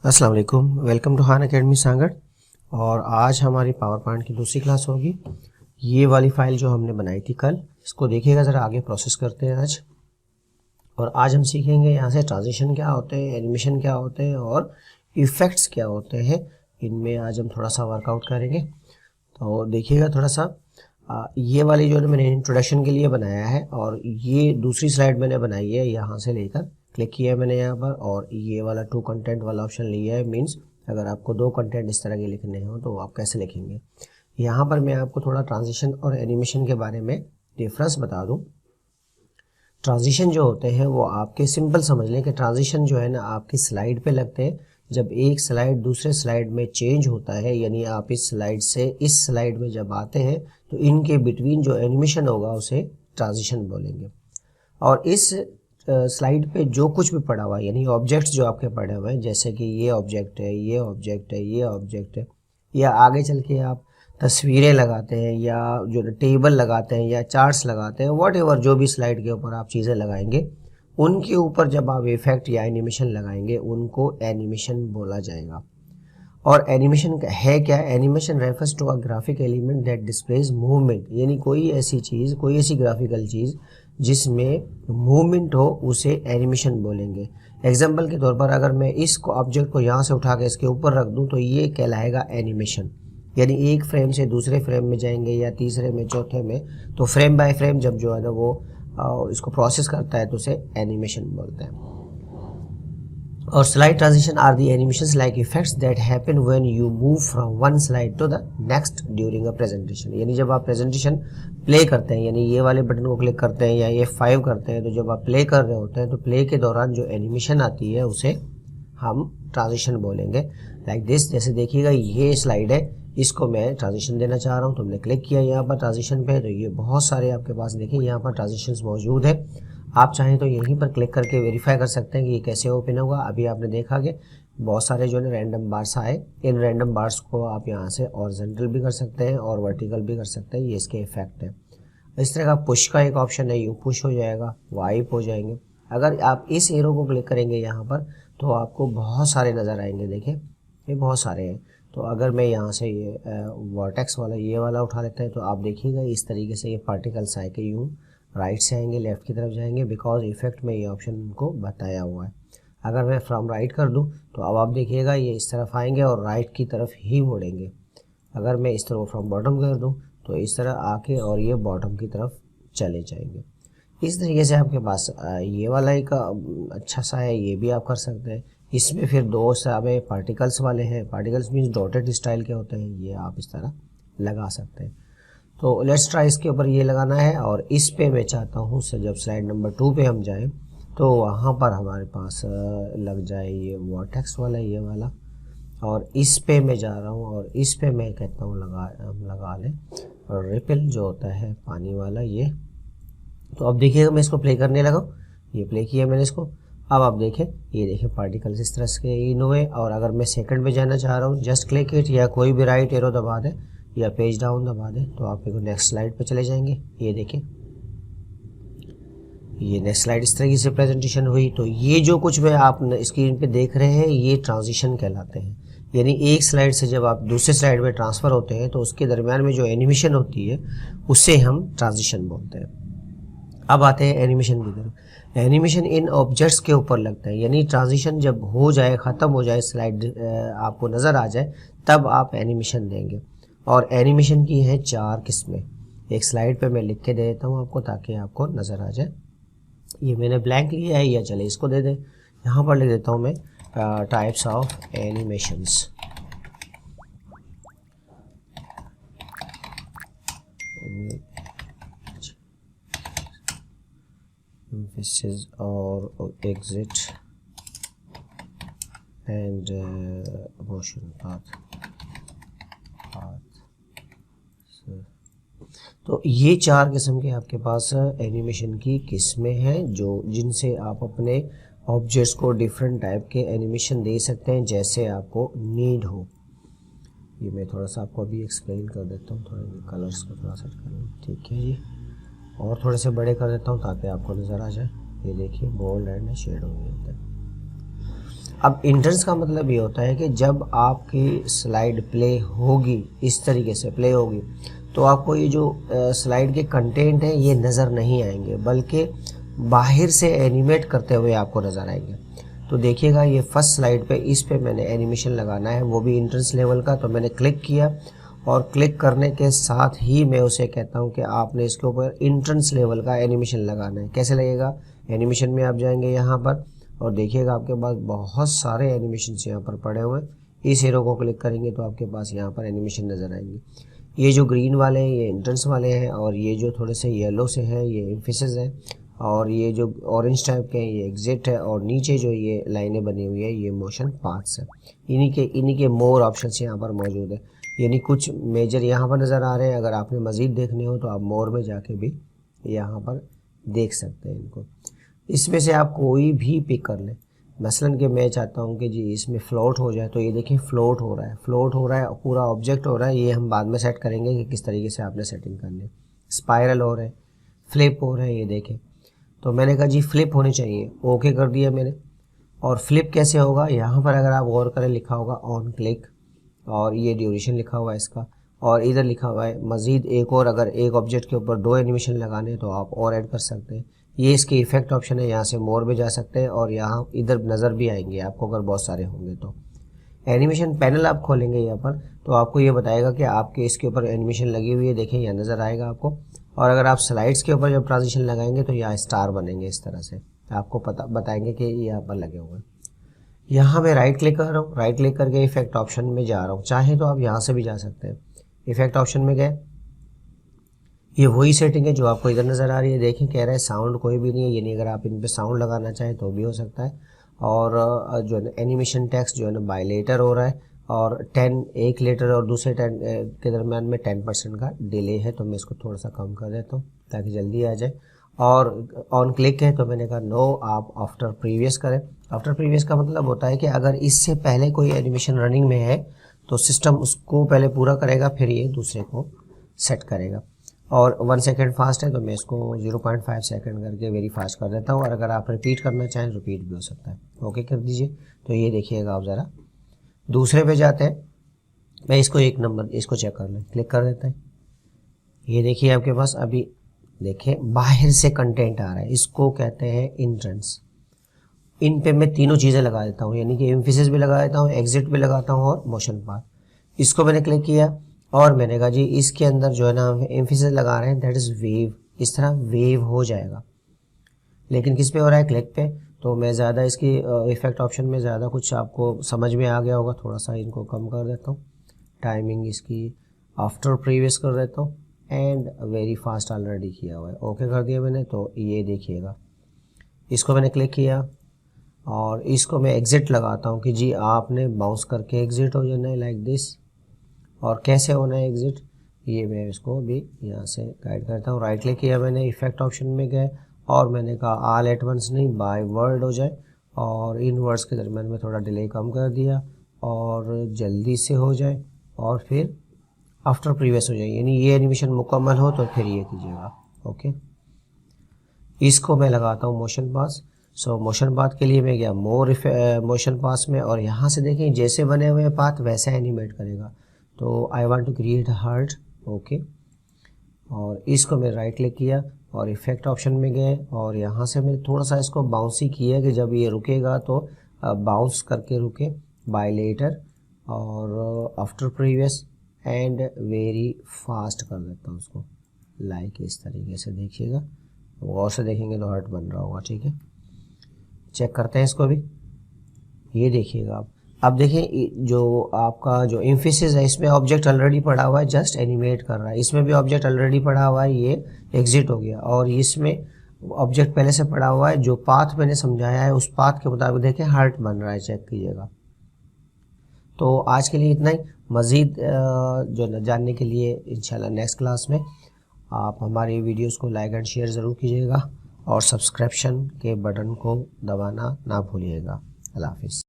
अस्सलाम वालेकुम, welcome to Khan academy Sangad. और आज हमारी पावर पॉइंट की दूसरी क्लास होगी। ये वाली फाइल जो हमने बनाई थी कल, इसको देखिएगा ज़रा, आगे प्रोसेस करते हैं आज। और आज हम सीखेंगे यहाँ से ट्रांजिशन क्या होते हैं, एनिमेशन क्या होते हैं और इफ़ेक्ट्स क्या होते हैं। इनमें आज हम थोड़ा सा वर्कआउट करेंगे। तो देखिएगा थोड़ा सा, ये वाली जो मैंने इंट्रोडक्शन के लिए बनाया है, और ये दूसरी स्लाइड मैंने बनाई है, यहाँ से लेकर क्लिक किया है मैंने यहाँ पर, और ये वाला टू कंटेंट वाला ऑप्शन लिया है। मीन्स अगर आपको दो कंटेंट इस तरह के लिखने हो तो आप कैसे लिखेंगे। यहाँ पर मैं आपको थोड़ा ट्रांजिशन और एनिमेशन के बारे में डिफरेंस बता दूँ। ट्रांजिशन जो होते हैं वो आपके, सिंपल समझ लें कि ट्रांजिशन जो है ना आपकी स्लाइड पे लगते हैं। जब एक स्लाइड दूसरे स्लाइड में चेंज होता है, यानी आप इस स्लाइड से इस स्लाइड में जब आते हैं तो इनके बिटवीन जो एनिमेशन होगा उसे ट्रांजिशन बोलेंगे। और इस स्लाइड पे जो कुछ भी पड़ा हुआ है, यानी ऑब्जेक्ट्स जो आपके पड़े हुए हैं, जैसे कि ये ऑब्जेक्ट है, ये ऑब्जेक्ट है, ये ऑब्जेक्ट है, या आगे चल के आप तस्वीरें लगाते हैं या जो टेबल लगाते हैं या चार्ट्स लगाते हैं, व्हाटएवर जो भी स्लाइड के ऊपर आप चीज़ें लगाएंगे, उनके ऊपर जब आप इफेक्ट या एनिमेशन लगाएंगे उनको एनिमेशन बोला जाएगा। और एनिमेशन है क्या? Animation refers to a graphic element that displays movement, यानी कोई ऐसी चीज़, कोई ऐसी ग्राफिकल चीज़ जिसमें मूवमेंट हो, उसे एनिमेशन बोलेंगे। एग्जाम्पल के तौर पर अगर मैं इस ऑब्जेक्ट को यहाँ से उठा के इसके ऊपर रख दूँ तो ये कहलाएगा एनिमेशन। यानी एक फ्रेम से दूसरे फ्रेम में जाएंगे या तीसरे में, चौथे में, तो फ्रेम बाय फ्रेम जब जो है ना वो इसको प्रोसेस करता है तो उसे एनिमेशन बोलते हैं। और slide transition are the animations like effects that happen when you move from one slide to the next during a presentation. यानी जब आप प्रेजेंटेशन प्ले करते हैं, यानी ये वाले बटन को क्लिक करते हैं या F5 करते हैं, तो जब आप प्ले कर रहे होते हैं तो प्ले के दौरान जो एनिमेशन आती है उसे हम ट्रांजिशन बोलेंगे। लाइक दिस, जैसे देखिएगा ये स्लाइड है, इसको मैं ट्रांजिशन देना चाह रहा हूँ, तो हमने क्लिक किया यहाँ पर ट्रांजिशन पे, तो ये बहुत सारे आपके पास देखिए यहाँ पर ट्रांजिशंस मौजूद है। आप चाहें तो यहीं पर क्लिक करके वेरीफाई कर सकते हैं कि ये कैसे ओपन होगा। अभी आपने देखा कि बहुत सारे जो है रैंडम बार्स आए, इन रैंडम बार्स को आप यहाँ से हॉरिजॉन्टल भी कर सकते हैं और वर्टिकल भी कर सकते हैं, ये इसके इफेक्ट है। इस तरह का पुश का एक ऑप्शन है, यू पुश हो जाएगा, वाइप हो जाएंगे। अगर आप इस एरो को क्लिक करेंगे यहाँ पर तो आपको बहुत सारे नज़र आएंगे। देखिए ये बहुत सारे हैं। तो अगर मैं यहाँ से ये वर्टेक्स वाला, ये वाला उठा लेते हैं, तो आप देखिएगा इस तरीके से ये पार्टिकल्स आए कि यूँ राइट से आएंगे, लेफ़्ट की तरफ जाएंगे, बिकॉज इफेक्ट में ये ऑप्शन उनको बताया हुआ है। अगर मैं फ्रॉम राइट कर दूँ तो अब आप देखिएगा ये इस तरफ आएंगे और राइट की तरफ ही मुड़ेंगे। अगर मैं इस तरह फ्रॉम बॉटम कर दूँ तो इस तरह आके और ये बॉटम की तरफ चले जाएंगे। इस तरीके से आपके पास ये वाला एक अच्छा सा है, ये भी आप कर सकते हैं। इसमें फिर दो सारे पार्टिकल्स वाले हैं, पार्टिकल्स मीन्स डॉटेड स्टाइल के होते हैं, ये आप इस तरह लगा सकते हैं। तो लेट्स ट्राई, इसके ऊपर ये लगाना है। और इस पे मैं चाहता हूँ जब स्लाइड नंबर 2 पे हम जाएं तो वहाँ पर हमारे पास लग जाए ये वर्टेक्स वाला, ये वाला। और इस पे मैं जा रहा हूँ और इस पे मैं कहता हूँ लगा लें और रिपल जो होता है पानी वाला, ये। तो अब देखिएगा मैं इसको प्ले करने लगा, ये प्ले किया मैंने इसको। अब आप देखें, ये देखें पार्टिकल्स इस तरह के इन हुए। और अगर मैं सेकंड में जाना चाह रहा हूँ, जस्ट क्लिक इट या कोई भी राइट एरो दबा दें या पेज डाउन दबा दें, तो आप नेक्स्ट स्लाइड पे चले जाएंगे। ये देखें, ये नेक्स्ट स्लाइड इस तरीके से प्रेजेंटेशन हुई। तो ये जो कुछ मैं आप स्क्रीन पे देख रहे हैं ये ट्रांजिशन कहलाते हैं। यानी एक स्लाइड से जब आप दूसरे स्लाइड में ट्रांसफ़र होते हैं तो उसके दरमियान में जो एनिमेशन होती है उसे हम ट्रांजिशन बोलते हैं। अब आते हैं एनिमेशन की तरफ। एनिमेशन इन ऑब्जेक्ट्स के ऊपर लगता है, यानी ट्रांजिशन जब हो जाए, ख़त्म हो जाए, स्लाइड आपको नज़र आ जाए, तब आप एनिमेशन देंगे। और एनिमेशन की हैं 4 किस्में। एक स्लाइड पे मैं लिख के दे देता हूँ आपको ताकि आपको नज़र आ जाए। ये मैंने ब्लैंक लिया है, या चले इसको दे दें। यहाँ पर लिख देता हूँ मैं types of animations. emphasis or exit and motion path। तो ये 4 किस्म के आपके पास एनिमेशन की किस्में हैं जो जिनसे आप अपने ऑब्जेक्ट्स को डिफरेंट टाइप के एनिमेशन दे सकते हैं जैसे आपको नीड हो। ये मैं थोड़ा सा आपको अभी एक्सप्लेन कर देता हूँ, थोड़े कलर्स को थोड़ा सेट कर लूँ, ठीक है जी। और थोड़े से बड़े कर देता हूँ ताकि आपको नज़र आ जाए। ये देखिए बोल्ड एंड शेड हो गया। अब इंट्रेंस का मतलब ये होता है कि जब आपकी स्लाइड प्ले होगी, इस तरीके से प्ले होगी, तो आपको ये जो स्लाइड के कंटेंट हैं ये नज़र नहीं आएंगे, बल्कि बाहर से एनिमेट करते हुए आपको नज़र आएंगे। तो देखिएगा ये फर्स्ट स्लाइड पे, इस पे मैंने एनिमेशन लगाना है, वो भी इंट्रेंस लेवल का। तो मैंने क्लिक किया और क्लिक करने के साथ ही मैं उसे कहता हूँ कि आपने इसके ऊपर इंट्रेंस लेवल का एनिमेशन लगाना है। कैसे लगेगा? एनिमेशन में आप जाएंगे यहाँ पर और देखिएगा आपके पास बहुत सारे एनिमेशंस यहाँ पर पड़े हुए हैं। इस एरो को क्लिक करेंगे तो आपके पास यहाँ पर एनिमेशन नज़र आएंगे। ये जो ग्रीन वाले हैं ये इंट्रेंस वाले हैं, और ये जो थोड़े से येलो से हैं ये एम्फेसिस है, और ये जो ऑरेंज टाइप के हैं ये एग्जिट है, और नीचे जो ये लाइनें बनी हुई है ये मोशन पाथ्स है। इन्हीं के मोर ऑप्शंस यहाँ पर मौजूद है, यानी कुछ मेजर यहाँ पर नज़र आ रहे हैं। अगर आपने मज़ीद देखने हो तो आप मोर में जाके भी यहाँ पर देख सकते हैं इनको। इसमें से आप कोई भी पिक कर लें। मसलन कि मैं चाहता हूँ कि जी इसमें फ्लोट हो जाए, तो ये देखिए फ्लोट हो रहा है, पूरा ऑब्जेक्ट हो रहा है। ये हम बाद में सेट करेंगे कि किस तरीके से आपने सेटिंग करनी है। स्पाइरल हो रहे हैं, फ्लिप हो रहे हैं, ये देखें। तो मैंने कहा जी फ्लिप होने चाहिए, ओके कर दिया मैंने। और फ्लिप कैसे होगा, यहाँ पर अगर आप गौर करें लिखा होगा ऑन क्लिक, और ये ड्यूरेशन लिखा हुआ है इसका, और इधर लिखा हुआ है मज़ीद एक और, अगर एक ऑब्जेक्ट के ऊपर 2 एनिमेशन लगाने तो आप और ऐड कर सकते हैं। ये इसके इफेक्ट ऑप्शन है, यहाँ से मोर में जा सकते हैं, और यहाँ इधर नज़र भी आएंगे आपको अगर बहुत सारे होंगे तो। एनिमेशन पैनल आप खोलेंगे यहाँ पर तो आपको ये बताएगा कि आपके इसके ऊपर एनिमेशन लगी हुई है, देखें यहाँ नज़र आएगा आपको। और अगर आप स्लाइड्स के ऊपर जब ट्रांजिशन लगाएंगे तो यहाँ स्टार बनेंगे, इस तरह से आपको बताएंगे कि यहाँ पर लगे हुए हैं। यहाँ मैं राइट क्लिक कर रहा हूँ, राइट क्लिक करके इफेक्ट ऑप्शन में जा रहा हूँ। चाहे तो आप यहाँ से भी जा सकते हैं। इफेक्ट ऑप्शन में गए, ये वही सेटिंग है जो आपको इधर नज़र आ रही है। देखें कह रहा है साउंड कोई भी नहीं है, यानी अगर आप इन पे साउंड लगाना चाहें तो भी हो सकता है। और जो है ना एनिमेशन टेक्स्ट जो है ना बायलेटर हो रहा है, और 10 एक लेटर और दूसरे 10 के दरम्यान में 10% का डिले है, तो मैं इसको थोड़ा सा कम कर देता हूँ ताकि जल्दी आ जाए। और ऑन क्लिक है तो मैंने कहा नो, आप आफ्टर प्रीवियस करें। आफ्टर प्रीवियस का मतलब होता है कि अगर इससे पहले कोई एनिमेशन रनिंग में है तो सिस्टम उसको पहले पूरा करेगा, फिर ये दूसरे को सेट करेगा। और 1 सेकेंड फास्ट है तो मैं इसको 0.5 सेकेंड करके वेरी फास्ट कर देता हूँ। और अगर आप रिपीट करना चाहें रिपीट भी हो सकता है, ओके कर दीजिए। तो ये देखिएगा आप ज़रा दूसरे पे जाते हैं। मैं इसको 1 नंबर इसको चेक कर लें, क्लिक कर देते हैं। ये देखिए आपके पास अभी देखें बाहर से कंटेंट आ रहा है, इसको कहते हैं इंट्रेंस। इन पे मैं तीनों चीज़ें लगा देता हूँ, यानी कि एम्फेसिस भी लगा देता हूँ, एग्जिट भी लगाता हूँ और मोशन पाथ। इसको मैंने क्लिक किया और मैंने कहा जी इसके अंदर जो है ना हम एम्फेसिस लगा रहे हैं, दैट इज़ वेव। इस तरह वेव हो जाएगा, लेकिन किस पे हो रहा है, क्लिक पे। तो मैं ज़्यादा इसकी इफेक्ट ऑप्शन में ज़्यादा कुछ आपको समझ में आ गया होगा, थोड़ा सा इनको कम कर देता हूँ। टाइमिंग इसकी आफ्टर प्रीवियस कर देता हूँ, एंड वेरी फास्ट ऑलरेडी किया हुआ है, ओके कर दिया मैंने। तो ये देखिएगा इसको मैंने क्लिक किया और इसको मैं एग्ज़िट लगाता हूँ कि जी आपने बाउंस करके एग्ज़िट हो जाना है लाइक दिस। और कैसे होना है एग्ज़िट, ये मैं इसको भी यहाँ से गाइड करता हूँ। राइट क्लिक किया मैंने, इफेक्ट ऑप्शन में गए और मैंने कहा ऑल एट वंस नहीं, बाय वर्ड हो जाए, और इन वर्ड्स के दरम्यान में थोड़ा डिले कम कर दिया और जल्दी से हो जाए, और फिर आफ्टर प्रीवियस हो जाए, यानी ये एनिमेशन मुकम्मल हो तो फिर ये कीजिएगा, ओके। इसको मैं लगाता हूँ मोशन पास। सो मोशन पाथ के लिए मैं गया मोर मोशन पास में, और यहाँ से देखें जैसे बने हुए पाथ वैसा एनिमेट करेगा। तो I want to create heart, okay. और इसको मैं राइट क्लिक किया और इफेक्ट ऑप्शन में गए, और यहाँ से मैंने थोड़ा सा इसको बाउंसी किया कि जब ये रुकेगा तो बाउंस करके रुके, बायलेटर और after previous and very fast कर देता हूँ उसको, लाइक इस तरीके से। देखिएगा गौर से देखेंगे तो हार्ट बन रहा होगा, ठीक है। चेक करते हैं इसको भी, ये देखिएगा आप। अब देखिए जो आपका जो एम्फेसिस है इसमें ऑब्जेक्ट ऑलरेडी पड़ा हुआ है, जस्ट एनिमेट कर रहा है। इसमें भी ऑब्जेक्ट ऑलरेडी पड़ा हुआ है, ये एग्जिट हो गया। और इसमें ऑब्जेक्ट पहले से पड़ा हुआ है, जो पाथ मैंने समझाया है उस पाथ के मुताबिक देखें हार्ट बन रहा है, चेक कीजिएगा। तो आज के लिए इतना ही। मज़ीद जो जानने के लिए इंशाल्लाह नेक्स्ट क्लास में आप हमारी वीडियोस को लाइक एंड शेयर ज़रूर कीजिएगा, और सब्सक्रिप्शन के बटन को दबाना ना भूलिएगा। अल्लाह हाफिज़।